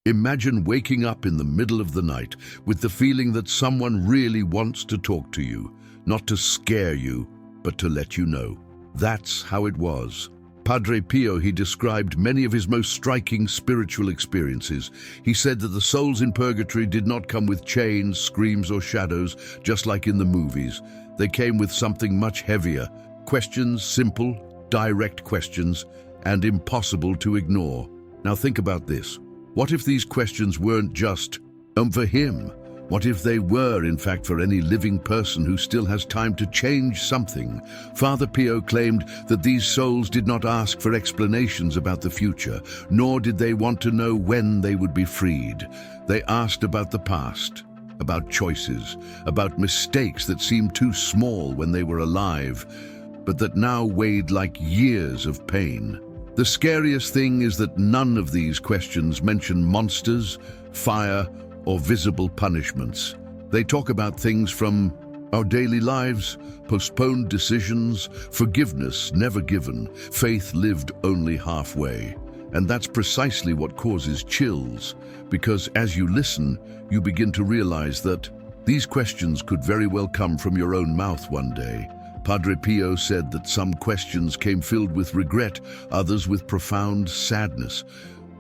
Imagine waking up in the middle of the night with the feeling that someone really wants to talk to you, not to scare you, but to let you know. That's how it was. Padre Pio, he described many of his most striking spiritual experiences. He said that the souls in purgatory did not come with chains, screams, or shadows, just like in the movies. They came with something much heavier. Questions, simple, direct questions, and impossible to ignore. Now think about this. What if these questions weren't just, for him? What if they were, in fact, for any living person who still has time to change something? Father Pio claimed that these souls did not ask for explanations about the future, nor did they want to know when they would be freed. They asked about the past, about choices, about mistakes that seemed too small when they were alive, but that now weighed like years of pain. The scariest thing is that none of these questions mention monsters, fire, or visible punishments. They talk about things from our daily lives, postponed decisions, forgiveness never given, faith lived only halfway. And that's precisely what causes chills, because as you listen, you begin to realize that these questions could very well come from your own mouth one day. Padre Pio said that some questions came filled with regret, others with profound sadness.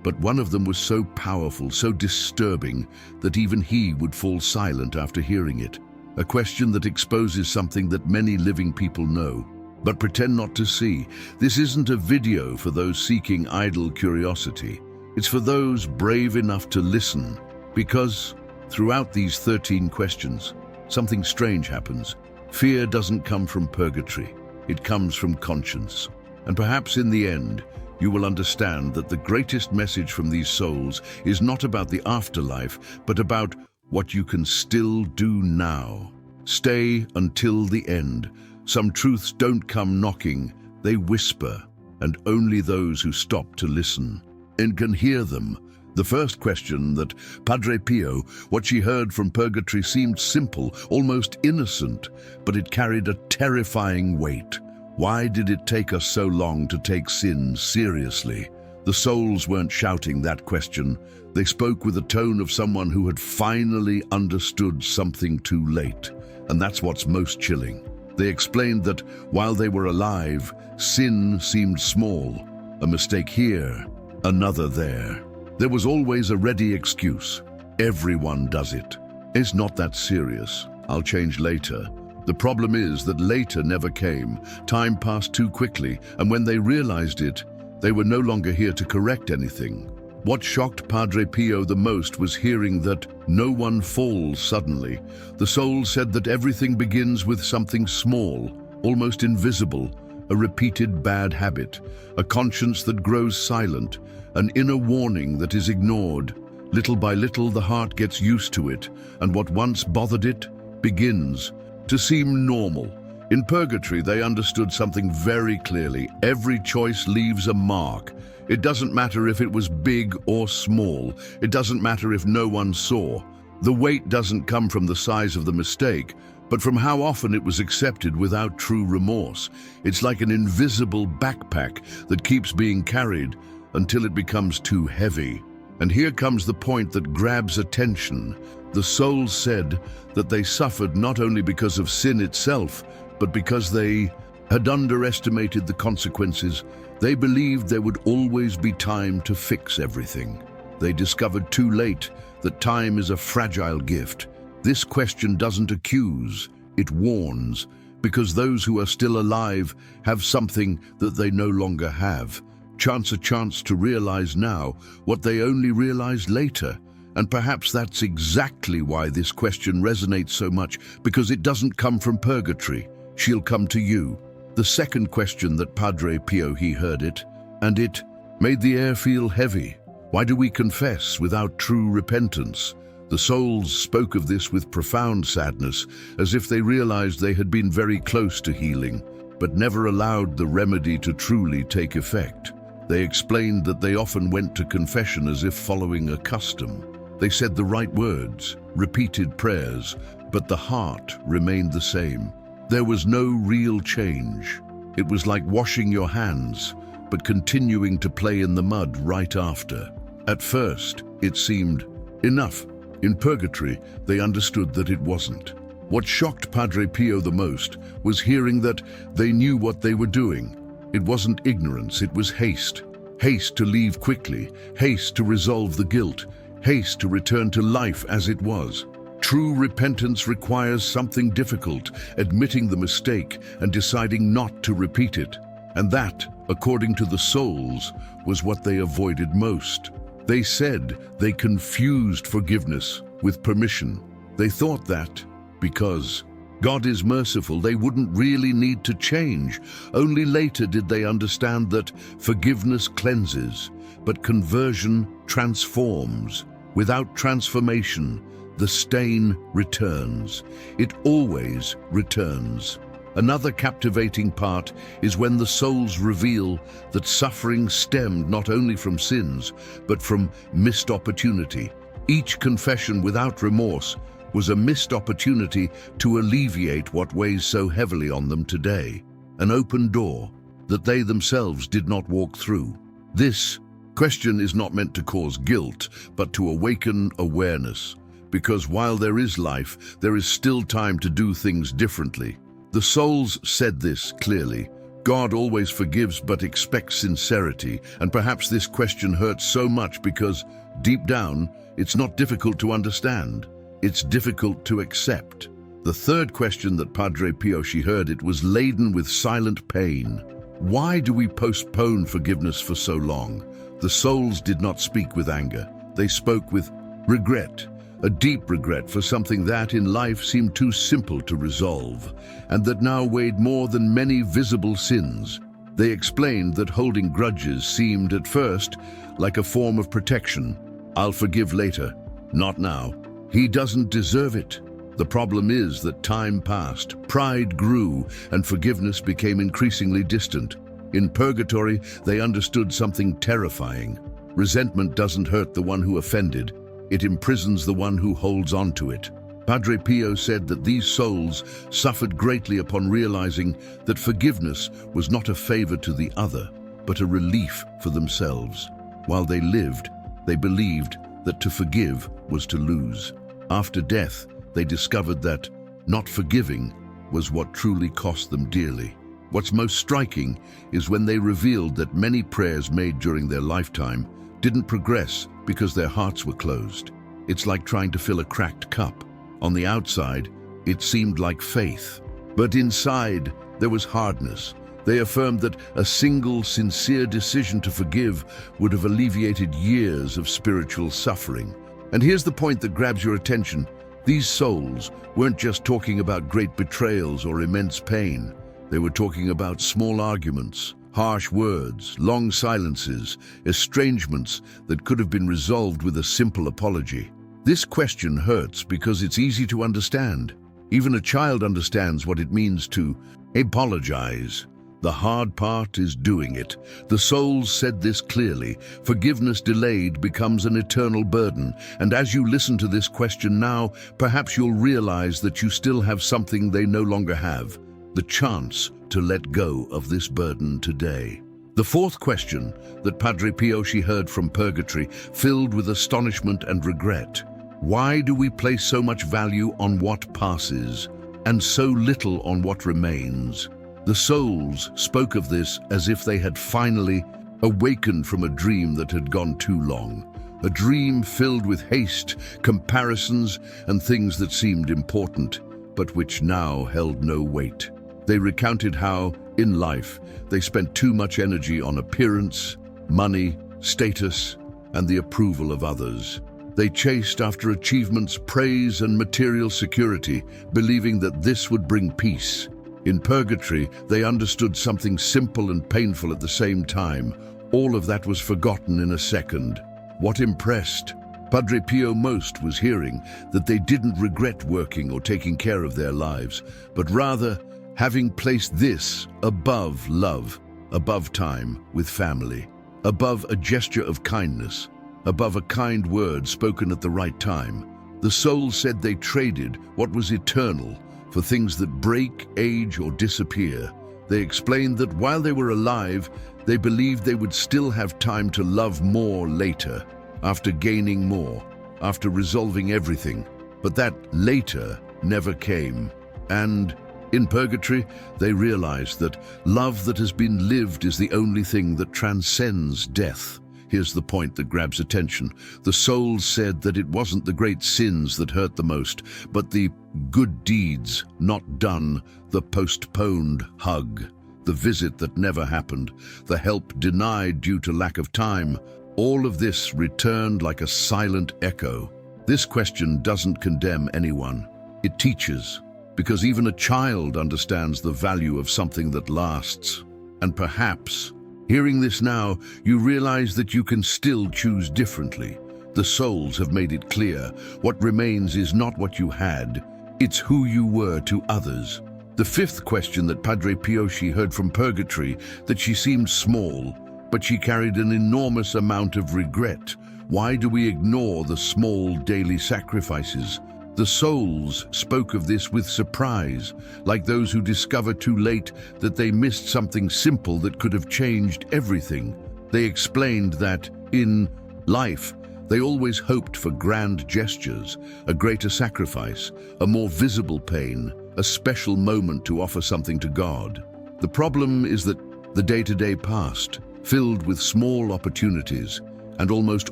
But one of them was so powerful, so disturbing, that even he would fall silent after hearing it. A question that exposes something that many living people know, but pretend not to see. This isn't a video for those seeking idle curiosity. It's for those brave enough to listen, because throughout these 13 questions, something strange happens. Fear doesn't come from purgatory. It comes from conscience. And perhaps in the end, you will understand that the greatest message from these souls is not about the afterlife, but about what you can still do now. Stay until the end. Some truths don't come knocking, they whisper, and only those who stop to listen and can hear them. The first question, that Padre Pio, what she heard from purgatory, seemed simple, almost innocent, but it carried a terrifying weight. Why did it take us so long to take sin seriously? The souls weren't shouting that question. They spoke with the tone of someone who had finally understood something too late. And that's what's most chilling. They explained that while they were alive, sin seemed small. A mistake here, another there. There was always a ready excuse. Everyone does it. It's not that serious. I'll change later. The problem is that later never came. Time passed too quickly, and when they realized it, they were no longer here to correct anything. What shocked Padre Pio the most was hearing that no one falls suddenly. The soul said that everything begins with something small, almost invisible, a repeated bad habit, a conscience that grows silent, an inner warning that is ignored. Little by little, the heart gets used to it, and what once bothered it begins to seem normal. In purgatory, they understood something very clearly. Every choice leaves a mark. It doesn't matter if it was big or small. It doesn't matter if no one saw. The weight doesn't come from the size of the mistake, but from how often it was accepted without true remorse. It's like an invisible backpack that keeps being carried until it becomes too heavy. And here comes the point that grabs attention. The souls said that they suffered not only because of sin itself, but because they had underestimated the consequences. They believed there would always be time to fix everything. They discovered too late that time is a fragile gift. This question doesn't accuse, it warns, because those who are still alive have something that they no longer have. A chance to realize now what they only realized later. And perhaps that's exactly why this question resonates so much, because it doesn't come from purgatory. She'll come to you. The second question that Padre Pio, he heard it, and it made the air feel heavy. Why do we confess without true repentance? The souls spoke of this with profound sadness, as if they realized they had been very close to healing, but never allowed the remedy to truly take effect. They explained that they often went to confession as if following a custom. They said the right words, repeated prayers, but the heart remained the same. There was no real change. It was like washing your hands, but continuing to play in the mud right after. At first, it seemed enough. In Purgatory, they understood that it wasn't. What shocked Padre Pio the most was hearing that they knew what they were doing. It wasn't ignorance, it was haste. Haste to leave quickly, haste to resolve the guilt, haste to return to life as it was. True repentance requires something difficult, admitting the mistake and deciding not to repeat it. And that, according to the souls, was what they avoided most. They said they confused forgiveness with permission. They thought that, because God is merciful, they wouldn't really need to change. Only later did they understand that forgiveness cleanses, but conversion transforms. Without transformation, the stain returns. It always returns. Another captivating part is when the souls reveal that suffering stemmed not only from sins, but from missed opportunity. Each confession without remorse was a missed opportunity to alleviate what weighs so heavily on them today, an open door that they themselves did not walk through. This question is not meant to cause guilt, but to awaken awareness, because while there is life, there is still time to do things differently. The souls said this clearly. God always forgives but expects sincerity, and perhaps this question hurts so much because, deep down, it's not difficult to understand. It's difficult to accept. The third question that Padre Pio heard, it was laden with silent pain. Why do we postpone forgiveness for so long? The souls did not speak with anger. They spoke with regret, a deep regret for something that in life seemed too simple to resolve, and that now weighed more than many visible sins. They explained that holding grudges seemed at first like a form of protection. I'll forgive later, not now. He doesn't deserve it. The problem is that time passed, pride grew, and forgiveness became increasingly distant. In Purgatory, they understood something terrifying. Resentment doesn't hurt the one who offended. It imprisons the one who holds on to it. Padre Pio said that these souls suffered greatly upon realizing that forgiveness was not a favor to the other, but a relief for themselves. While they lived, they believed that to forgive was to lose. After death, they discovered that not forgiving was what truly cost them dearly. What's most striking is when they revealed that many prayers made during their lifetime didn't progress because their hearts were closed. It's like trying to fill a cracked cup. On the outside, it seemed like faith, but inside there was hardness. They affirmed that a single, sincere decision to forgive would have alleviated years of spiritual suffering. And here's the point that grabs your attention. These souls weren't just talking about great betrayals or immense pain. They were talking about small arguments, harsh words, long silences, estrangements that could have been resolved with a simple apology. This question hurts because it's easy to understand. Even a child understands what it means to apologize. The hard part is doing it. The souls said this clearly. Forgiveness delayed becomes an eternal burden. And as you listen to this question now, perhaps you'll realize that you still have something they no longer have: the chance to let go of this burden today. The fourth question that Padre Pio heard from Purgatory filled with astonishment and regret. Why do we place so much value on what passes and so little on what remains? The souls spoke of this as if they had finally awakened from a dream that had gone too long. A dream filled with haste, comparisons, and things that seemed important, but which now held no weight. They recounted how, in life, they spent too much energy on appearance, money, status, and the approval of others. They chased after achievements, praise, and material security, believing that this would bring peace. In Purgatory, they understood something simple and painful at the same time. All of that was forgotten in a second. What impressed Padre Pio most was hearing that they didn't regret working or taking care of their lives, but rather having placed this above love, above time with family, above a gesture of kindness, above a kind word spoken at the right time. The soul said they traded what was eternal for things that break, age, or disappear. They explained that while they were alive, they believed they would still have time to love more later. after gaining more, after resolving everything. But that later never came. And in purgatory, they realized that love that has been lived is the only thing that transcends death. Here's the point that grabs attention. The souls said that it wasn't the great sins that hurt the most, but the good deeds not done, the postponed hug, the visit that never happened, the help denied due to lack of time. All of this returned like a silent echo. This question doesn't condemn anyone. It teaches, because even a child understands the value of something that lasts. And perhaps, hearing this now, you realize that you can still choose differently. The souls have made it clear. What remains is not what you had, it's who you were to others. The fifth question that Padre Pio heard from purgatory, that she seemed small, but she carried an enormous amount of regret. Why do we ignore the small daily sacrifices? The souls spoke of this with surprise, like those who discover too late that they missed something simple that could have changed everything. They explained that, in life, they always hoped for grand gestures, a greater sacrifice, a more visible pain, a special moment to offer something to God. The problem is that the day-to-day passed, filled with small opportunities, and almost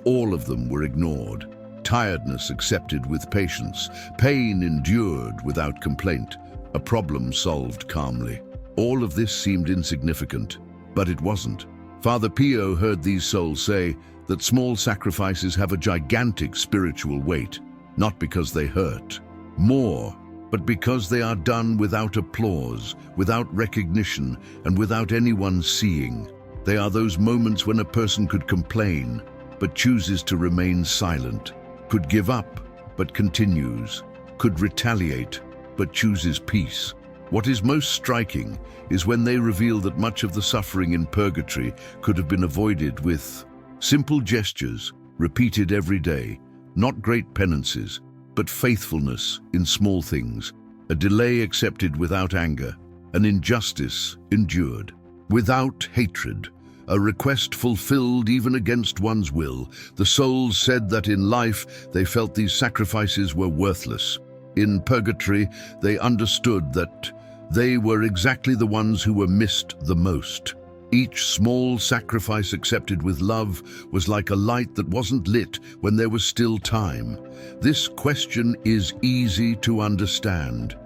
all of them were ignored. Tiredness accepted with patience, pain endured without complaint, a problem solved calmly. All of this seemed insignificant, but it wasn't. Father Pio heard these souls say that small sacrifices have a gigantic spiritual weight, not because they hurt more, but because they are done without applause, without recognition, and without anyone seeing. They are those moments when a person could complain, but chooses to remain silent, could give up, but continues, could retaliate, but chooses peace. What is most striking is when they reveal that much of the suffering in purgatory could have been avoided with simple gestures, repeated every day, not great penances, but faithfulness in small things, a delay accepted without anger, an injustice endured without hatred, a request fulfilled even against one's will. The souls said that in life they felt these sacrifices were worthless. In purgatory, they understood that they were exactly the ones who were missed the most. Each small sacrifice accepted with love was like a light that wasn't lit when there was still time. This question is easy to understand.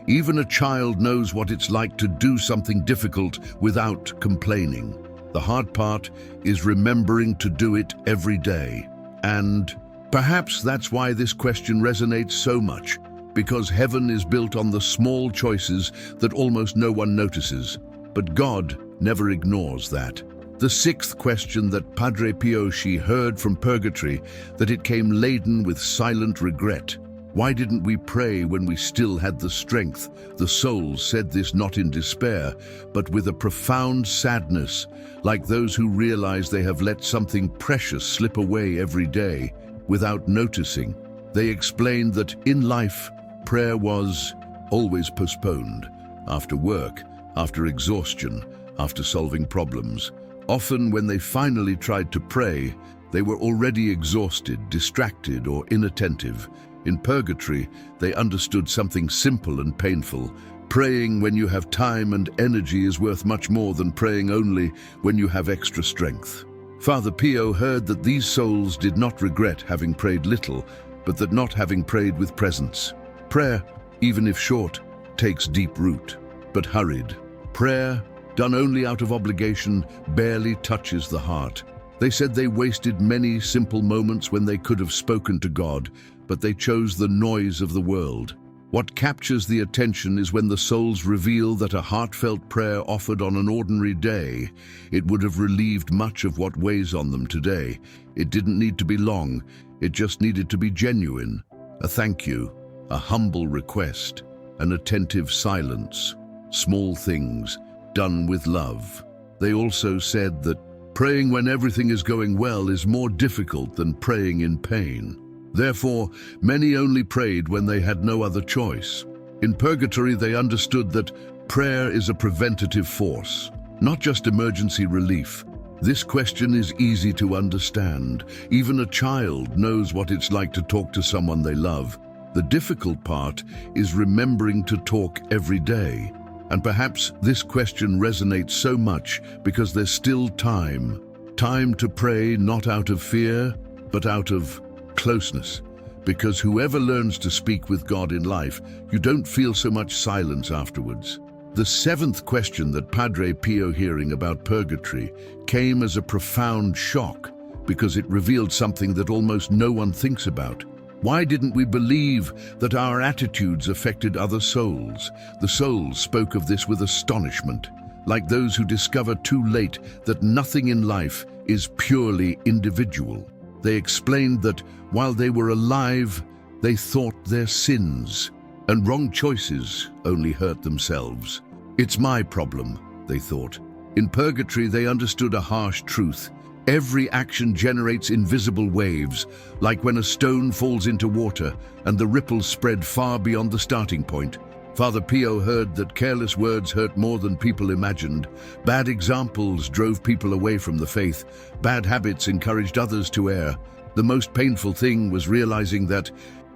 Even a child knows what it's like to do something difficult without complaining. The hard part is remembering to do it every day. And perhaps that's why this question resonates so much, because heaven is built on the small choices that almost no one notices. But God never ignores that. The sixth question that Padre Pio heard from purgatory, that it came laden with silent regret. Why didn't we pray when we still had the strength? The souls said this not in despair, but with a profound sadness, like those who realize they have let something precious slip away every day without noticing. They explained that in life, prayer was always postponed, after work, after exhaustion, after solving problems. Often when they finally tried to pray, they were already exhausted, distracted, or inattentive. In purgatory, they understood something simple and painful. Praying when you have time and energy is worth much more than praying only when you have extra strength. Father Pio heard that these souls did not regret having prayed little, but that not having prayed with presence. Prayer, even if short, takes deep root, but hurried. Prayer, done only out of obligation, barely touches the heart. They said they wasted many simple moments when they could have spoken to God, but they chose the noise of the world. What captures the attention is when the souls reveal that a heartfelt prayer offered on an ordinary day, it would have relieved much of what weighs on them today. It didn't need to be long, it just needed to be genuine. A thank you, a humble request, an attentive silence. Small things, done with love. They also said that praying when everything is going well is more difficult than praying in pain. Therefore, many only prayed when they had no other choice. In purgatory, they understood that prayer is a preventative force, not just emergency relief. This question is easy to understand. Even a child knows what it's like to talk to someone they love. The difficult part is remembering to talk every day. And perhaps this question resonates so much because there's still time. Time to pray not out of fear, but out of closeness. Because whoever learns to speak with God in life, you don't feel so much silence afterwards. The seventh question that Padre Pio hearing about purgatory came as a profound shock because it revealed something that almost no one thinks about. Why didn't we believe that our attitudes affected other souls? The souls spoke of this with astonishment, like those who discover too late that nothing in life is purely individual. They explained that while they were alive, they thought their sins and wrong choices only hurt themselves. It's my problem, they thought. In purgatory, they understood a harsh truth. Every action generates invisible waves, like when a stone falls into water and the ripples spread far beyond the starting point. Father Pio heard that careless words hurt more than people imagined. Bad examples drove people away from the faith. Bad habits encouraged others to err. The most painful thing was realizing that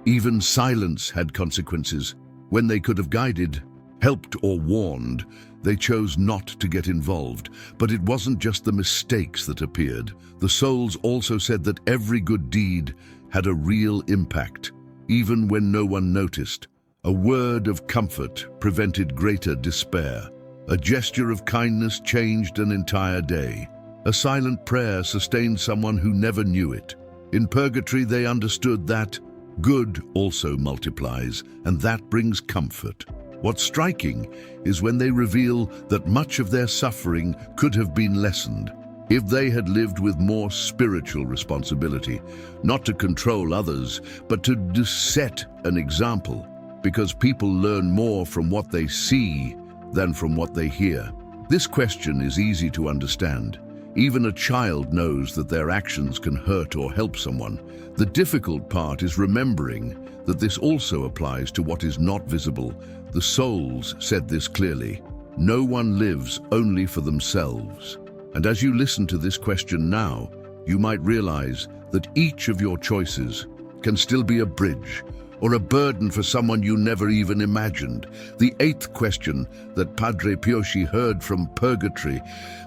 even silence had consequences. When they could have guided, helped, or warned, they chose not to get involved. But it wasn't just the mistakes that appeared. The souls also said that every good deed had a real impact, even when no one noticed. A word of comfort prevented greater despair. A gesture of kindness changed an entire day. A silent prayer sustained someone who never knew it. In purgatory, they understood that good also multiplies, and that brings comfort. What's striking is when they reveal that much of their suffering could have been lessened if they had lived with more spiritual responsibility, not to control others, but to set an example, because people learn more from what they see than from what they hear. This question is easy to understand. Even a child knows that their actions can hurt or help someone. The difficult part is remembering that this also applies to what is not visible. The souls said this clearly. No one lives only for themselves. And as you listen to this question now, you might realize that each of your choices can still be a bridge or a burden for someone you never even imagined. The eighth question that Padre Pio heard from purgatory,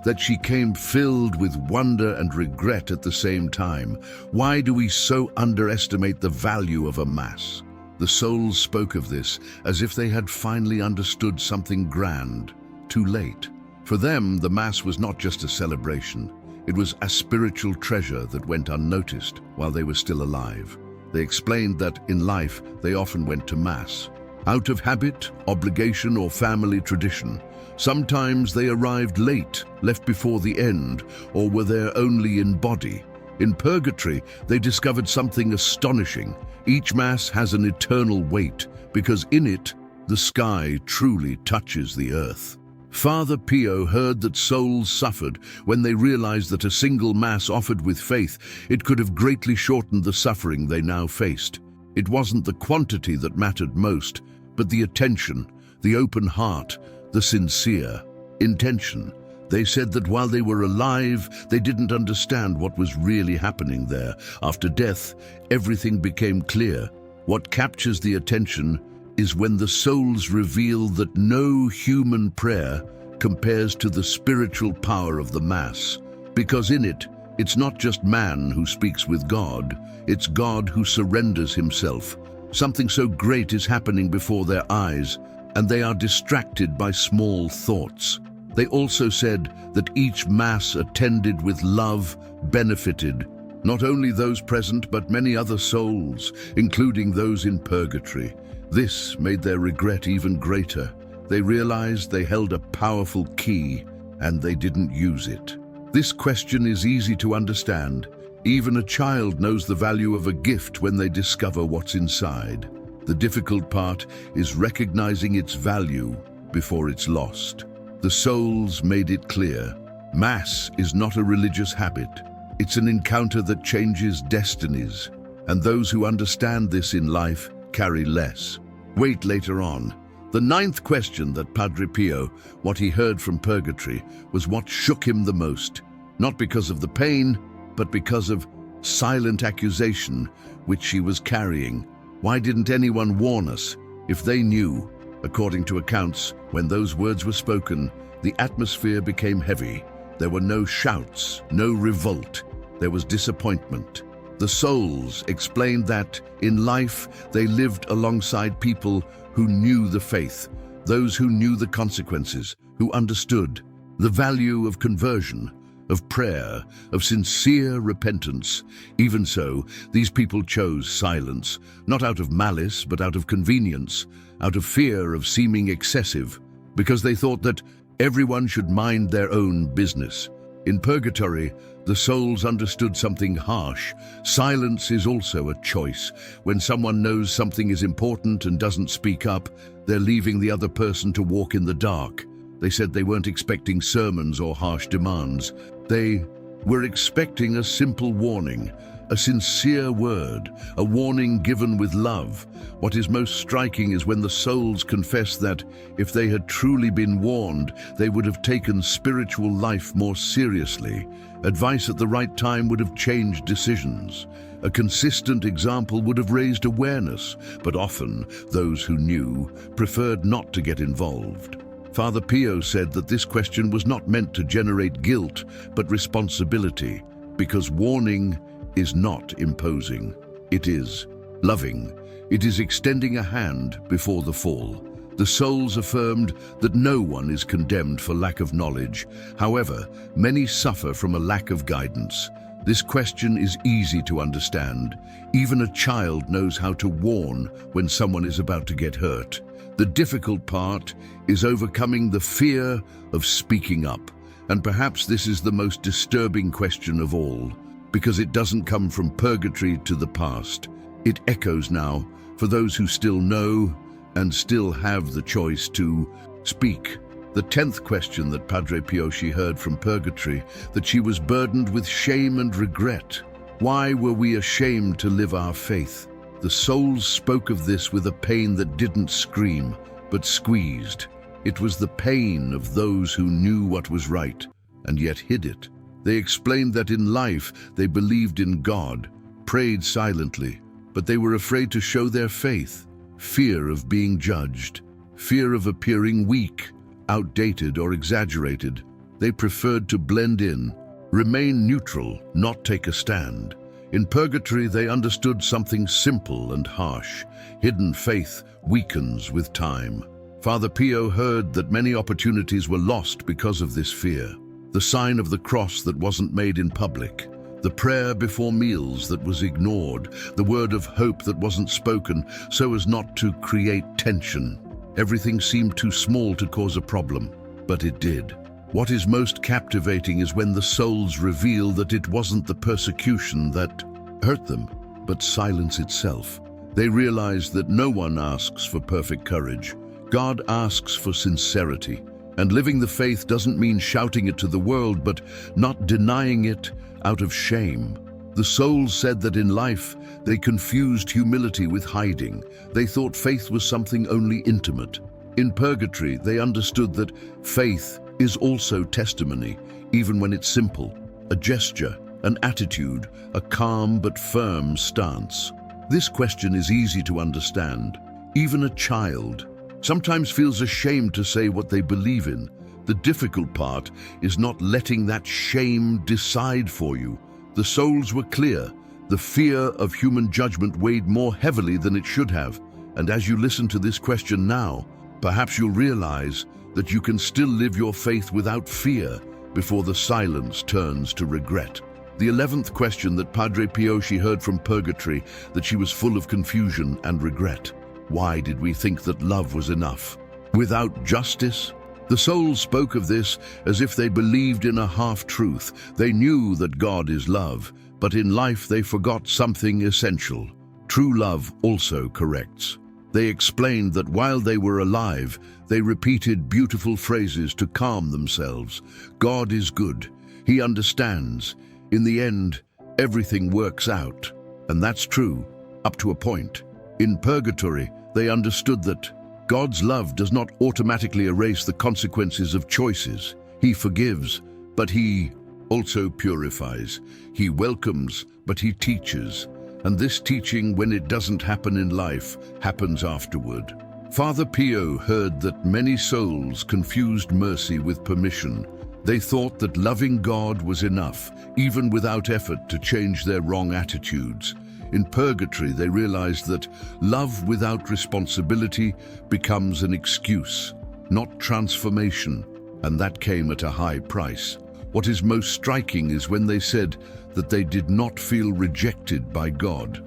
that she came filled with wonder and regret at the same time. Why do we so underestimate the value of a Mass? The souls spoke of this as if they had finally understood something grand, too late. For them, the Mass was not just a celebration. It was a spiritual treasure that went unnoticed while they were still alive. They explained that in life, they often went to Mass, out of habit, obligation, or family tradition. Sometimes they arrived late, left before the end, or were there only in body. In purgatory, they discovered something astonishing. Each Mass has an eternal weight, because in it, the sky truly touches the earth. Father Pio heard that souls suffered when they realized that a single Mass offered with faith, it could have greatly shortened the suffering they now faced. It wasn't the quantity that mattered most, but the attention, the open heart, the sincere intention. They said that while they were alive, they didn't understand what was really happening there. After death, everything became clear. What captures the attention is when the souls reveal that no human prayer compares to the spiritual power of the Mass. Because in it, it's not just man who speaks with God, it's God who surrenders himself. Something so great is happening before their eyes, and they are distracted by small thoughts. They also said that each Mass attended with love benefited not only those present but many other souls, including those in purgatory. This made their regret even greater. They realized they held a powerful key and they didn't use it. This question is easy to understand. Even a child knows the value of a gift when they discover what's inside. The difficult part is recognizing its value before it's lost. The souls made it clear. Mass is not a religious habit. It's an encounter that changes destinies, and those who understand this in life carry less. Wait later on. The ninth question that Padre Pio, what he heard from purgatory, was what shook him the most. not because of the pain, but because of silent accusation which she was carrying. Why didn't anyone warn us? If they knew, according to accounts, when those words were spoken, the atmosphere became heavy. There were no shouts, no revolt. There was disappointment. The souls explained that, in life, they lived alongside people who knew the faith, those who knew the consequences, who understood the value of conversion, of prayer, of sincere repentance. Even so, these people chose silence, not out of malice, but out of convenience, out of fear of seeming excessive, because they thought that everyone should mind their own business. In Purgatory, the souls understood something harsh. Silence is also a choice. When someone knows something is important and doesn't speak up, they're leaving the other person to walk in the dark. They said they weren't expecting sermons or harsh demands. They were expecting a simple warning, a sincere word, a warning given with love. What is most striking is when the souls confess that, if they had truly been warned, they would have taken spiritual life more seriously. Advice at the right time would have changed decisions. A consistent example would have raised awareness, but often those who knew preferred not to get involved. Father Pio said that this question was not meant to generate guilt, but responsibility, because warning is not imposing. It is loving. It is extending a hand before the fall. The souls affirmed that no one is condemned for lack of knowledge. However, many suffer from a lack of guidance. This question is easy to understand. Even a child knows how to warn when someone is about to get hurt. The difficult part is overcoming the fear of speaking up. And perhaps this is the most disturbing question of all, because it doesn't come from purgatory to the past. It echoes now for those who still know and still have the choice to speak. The 10th question that Padre Pio heard from purgatory, that she was burdened with shame and regret. Why were we ashamed to live our faith? The souls spoke of this with a pain that didn't scream, but squeezed. It was the pain of those who knew what was right, and yet hid it. They explained that in life they believed in God, prayed silently, but they were afraid to show their faith. Fear of being judged, fear of appearing weak, outdated or exaggerated. They preferred to blend in, remain neutral, not take a stand. In purgatory, they understood something simple and harsh. Hidden faith weakens with time. Father Pio heard that many opportunities were lost because of this fear. The sign of the cross that wasn't made in public, the prayer before meals that was ignored, the word of hope that wasn't spoken so as not to create tension. Everything seemed too small to cause a problem, but it did. What is most captivating is when the souls reveal that it wasn't the persecution that hurt them, but silence itself. They realize that no one asks for perfect courage. God asks for sincerity. And living the faith doesn't mean shouting it to the world, but not denying it out of shame. The souls said that in life, they confused humility with hiding. They thought faith was something only intimate. In purgatory, they understood that faith is also testimony, even when it's simple, a gesture, an attitude, a calm but firm stance. This question is easy to understand. Even a child sometimes feels ashamed to say what they believe in. The difficult part is not letting that shame decide for you. The souls were clear. The fear of human judgment weighed more heavily than it should have. And as you listen to this question now, perhaps you'll realize that you can still live your faith without fear before the silence turns to regret. The 11th question that Padre Pio heard from purgatory, that she was full of confusion and regret. Why did we think that love was enough without justice? The souls spoke of this as if they believed in a half-truth. They knew that God is love, but in life they forgot something essential. True love also corrects. They explained that while they were alive, they repeated beautiful phrases to calm themselves. God is good. He understands. In the end, everything works out. And that's true, up to a point. In purgatory, they understood that God's love does not automatically erase the consequences of choices. He forgives, but He also purifies. He welcomes, but he teaches. And this teaching, when it doesn't happen in life, happens afterward. Father Pio heard that many souls confused mercy with permission. They thought that loving God was enough, even without effort to change their wrong attitudes. In purgatory, they realized that love without responsibility becomes an excuse, not transformation, and that came at a high price. What is most striking is when they said that they did not feel rejected by God.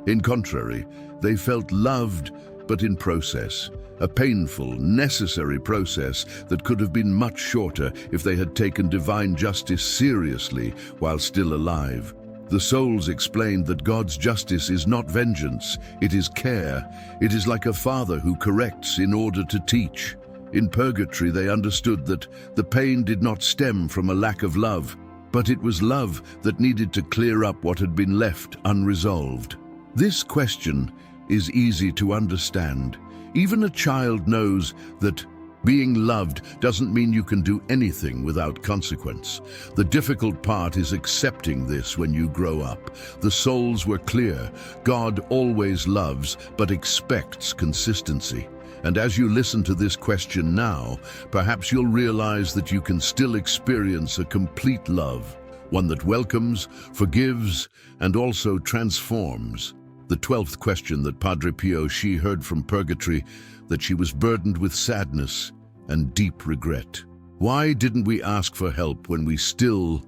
In contrary, they felt loved, but in process, a painful, necessary process that could have been much shorter if they had taken divine justice seriously while still alive. The souls explained that God's justice is not vengeance, it is care. It is like a father who corrects in order to teach. In purgatory, they understood that the pain did not stem from a lack of love, but it was love that needed to clear up what had been left unresolved. This question is easy to understand. Even a child knows that being loved doesn't mean you can do anything without consequence. The difficult part is accepting this when you grow up. The souls were clear. God always loves, but expects consistency. And as you listen to this question now, perhaps you'll realize that you can still experience a complete love, one that welcomes, forgives, and also transforms. The 12th question that Padre Pio she heard from purgatory, that she was burdened with sadness and deep regret. Why didn't we ask for help when we still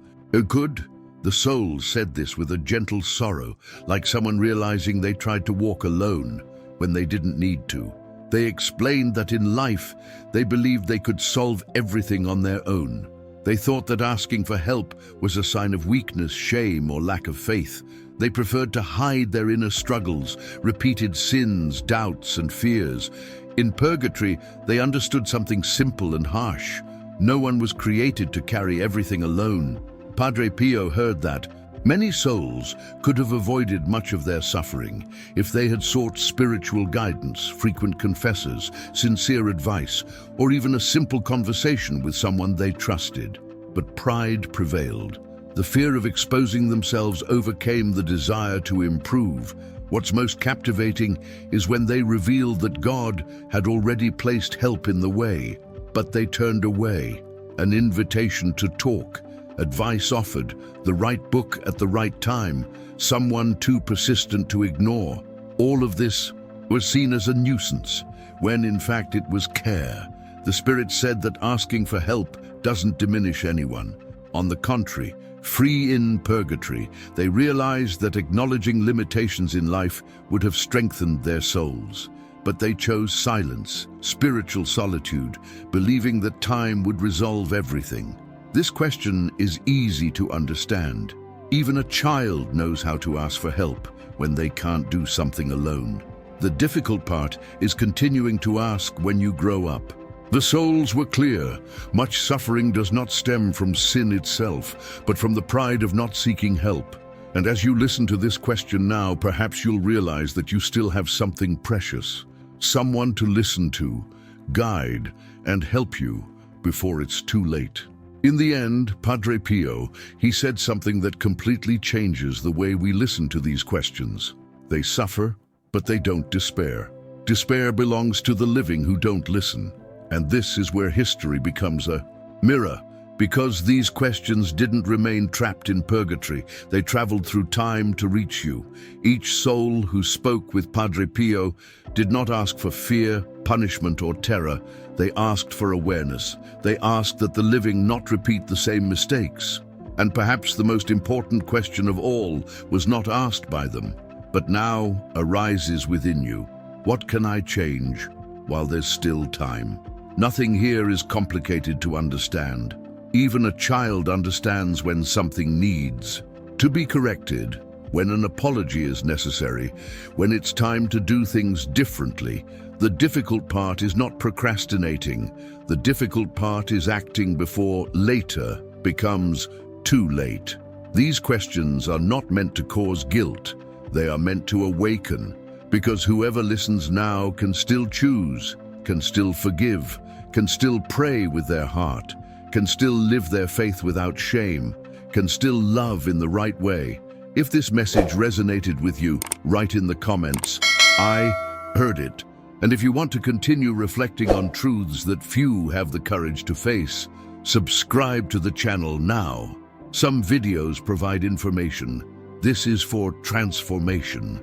could? The soul said this with a gentle sorrow, like someone realizing they tried to walk alone when they didn't need to. They explained that in life, they believed they could solve everything on their own. They thought that asking for help was a sign of weakness, shame, or lack of faith. They preferred to hide their inner struggles, repeated sins, doubts, and fears. In purgatory, they understood something simple and harsh. No one was created to carry everything alone. Padre Pio heard that many souls could have avoided much of their suffering if they had sought spiritual guidance, frequent confessors, sincere advice, or even a simple conversation with someone they trusted. But pride prevailed. The fear of exposing themselves overcame the desire to improve. What's most captivating is when they revealed that God had already placed help in the way, but they turned away. An invitation to talk, advice offered, the right book at the right time, someone too persistent to ignore. All of this was seen as a nuisance, when in fact it was care. The Spirit said that asking for help doesn't diminish anyone. On the contrary, free in purgatory, they realized that acknowledging limitations in life would have strengthened their souls. But they chose silence, spiritual solitude, believing that time would resolve everything. This question is easy to understand. Even a child knows how to ask for help when they can't do something alone. The difficult part is continuing to ask when you grow up. The souls were clear. Much suffering does not stem from sin itself, but from the pride of not seeking help. And as you listen to this question now, perhaps you'll realize that you still have something precious, someone to listen to, guide, and help you before it's too late. In the end, Padre Pio, he said something that completely changes the way we listen to these questions. They suffer, but they don't despair. Despair belongs to the living who don't listen. And this is where history becomes a mirror. Because these questions didn't remain trapped in purgatory, they traveled through time to reach you. Each soul who spoke with Padre Pio did not ask for fear, punishment, or terror. They asked for awareness. They asked that the living not repeat the same mistakes. And perhaps the most important question of all was not asked by them, but now arises within you. What can I change while there's still time? Nothing here is complicated to understand. Even a child understands when something needs to be corrected, when an apology is necessary, when it's time to do things differently. The difficult part is not procrastinating. The difficult part is acting before later becomes too late. These questions are not meant to cause guilt. They are meant to awaken, because whoever listens now can still choose, can still forgive, can still pray with their heart, can still live their faith without shame, can still love in the right way. If this message resonated with you, write in the comments, "I heard it." And if you want to continue reflecting on truths that few have the courage to face, subscribe to the channel now. Some videos provide information. This is for transformation.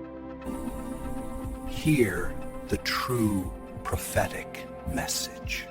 Hear the true prophetic message.